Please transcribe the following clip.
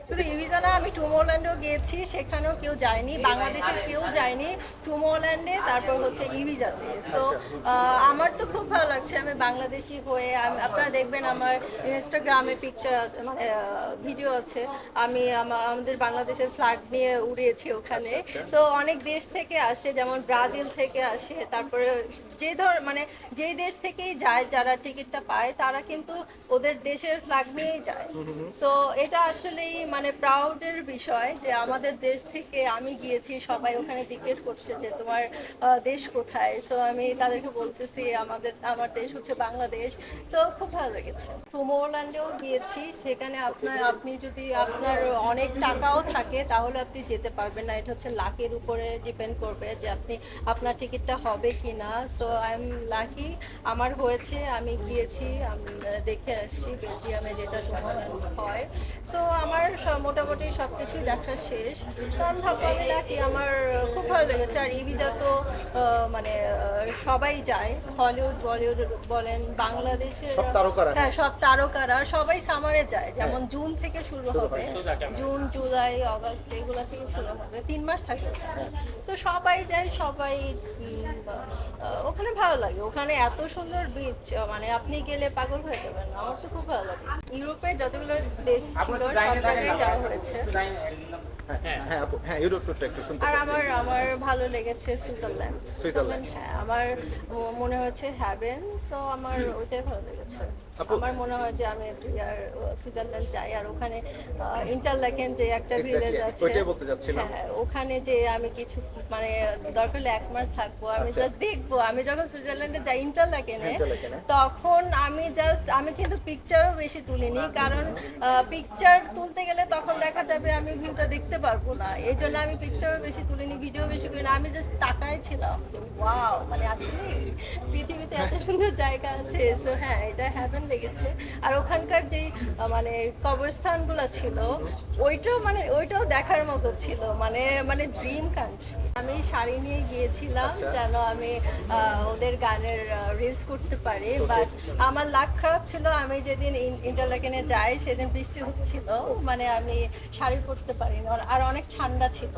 শুধু ইভিজা না, আমি টুমোরল্যান্ডেও গিয়েছি, সেখানেও কেউ যায়নি, বাংলাদেশের কেউ যায়নি টুমোরল্যান্ডে, তারপর হচ্ছে ইভিজাতে। সো আচ্ছা। আমার তো খুব ভালো লাগছে, আমি বাংলাদেশি হয়ে আপনারা দেখবেন আমার ইনস্টাগ্রামে পিকচার মানে ভিডিও আছে, আমি আমাদের বাংলাদেশের ফ্ল্যাগ নিয়ে উড়িয়েছি ওখানে। আচ্ছা, আচ্ছা। তো অনেক দেশ থেকে আসে, যেমন ব্রাজিল থেকে আসে, তারপরে যে মানে যেই দেশ থেকেই যায় যারা টিকিটটা পায় তারা কিন্তু ওদের দেশের ফ্ল্যাগ নিয়েই যায়। সো এটা আসলেই মানে প্রাউডের বিষয় যে আমাদের দেশ থেকে আমি গিয়েছি, সবাই ওখানে জিজ্ঞেস করছে যে তোমার দেশ কোথায়। সো আমি তাদেরকে বলতেছি আমার দেশ হচ্ছে বাংলাদেশ। সো খুব ভালো লেগেছে। টুমোরল্যান্ডেও গিয়েছি, সেখানে আপনি যদি আপনার অনেক টাকাও থাকে তাহলে আপনি যেতে পারবেন না, এটা হচ্ছে লাকের উপরে ডিপেন্ড করবে যে আপনার টিকিটটা হবে কি না। সো আই এম লাকি, আমার হয়েছে, আমি গিয়েছি, আমি দেখে আসছি বেলজিয়ামে যেটা টুর্নামেন্ট হয়। সো আমার মোটামুটি সব কিছুই দেখা শেষ। তো আমি ভাবলাম লাকি, আমার খুব ভালো লেগেছে। আর ইভিজা তো মানে সবাই যায়, হলিউড বলিউড বলেন, বাংলাদেশের সব তারকারা। হ্যাঁ সব তারকারা সবাই সামারে যায়, যেমন হ্যাঁ। জুন থেকে শুরু শুরু হবে, হয়। জুন জুলাই আগস্ট এগুলো থেকে শুরু হবে, 3 মাস থাকে। তো সবাই যায়, সবাই ওখানে ভালো লাগে, ওখানে এত সুন্দর বিচ, মানে আপনি গেলে পাগল হয়ে যাবেন। আমার তো খুব ভালো লাগে। ইউরোপের যতগুলো দেশ ছিল সব জায়গায় যাওয়া হয়েছে। হ্যাঁ হ্যাঁ আপু, হ্যাঁ ইউরোপ ট্যুরটা একটু শুনতে আর চাচ্ছি। আমার ভালো লেগেছে সুইজারল্যান্ড। সুইজারল্যান্ড। হ্যাঁ, আমার মনে হচ্ছে হ্যাভেন। সো আমার ওইটাই ভালো লেগেছে। আপু। আমার মনে হয় যে আমি একটু সুইজারল্যান্ড যাই। আর ওখানে ইন্টারল্যাকেন যে একটা ভিলেজ এক্স্যাক্টলি আছে, ওইটাই বলতে যাচ্ছিলাম। হ্যাঁ ওখানে যে আমি কিছু মানে দরকার হলে 1 মাস থাকবো, আমি আচ্ছা। জাস্ট দেখবো। আমি যখন সুইজারল্যান্ডে যাই ইন্টারল্যাকেনে, ইন্টারল্যাকেনে। তখন আমি কিন্তু পিকচারও বেশি তুলিনি, কারণ পিকচার তুলতে গেলে তখন দেখা যাবে আমি ভিউটা দেখতে পারবো না। এই জন্য আমি পিকচারও বেশি তুলিনি, ভিডিও বেশি করি না, আমি জাস্ট তাকাই ছিলাম ওয়াও, মানে আসলে পৃথিবীতে এত সুন্দর জায়গা আছে। সো হ্যাঁ, এটা হ্যাভেন লেগেছে। আর ওখানকার যেই মানে কবরস্থানগুলো ছিল, ওইটাও দেখার মতো ছিল, মানে ড্রিম কান্ট্রি। আমি শাড়ি নিয়ে গিয়েছিলাম আচ্ছা। যেন আমি ওদের গানের রিলস করতে পারি, বাট আমার লাক খারাপ ছিল, আমি যেদিন ইন্টারল্যাকেনে যাই সেদিন বৃষ্টি হচ্ছিল, মানে আমি শাড়ি পরতে পারিনি, আর অনেক ঠান্ডা ছিল।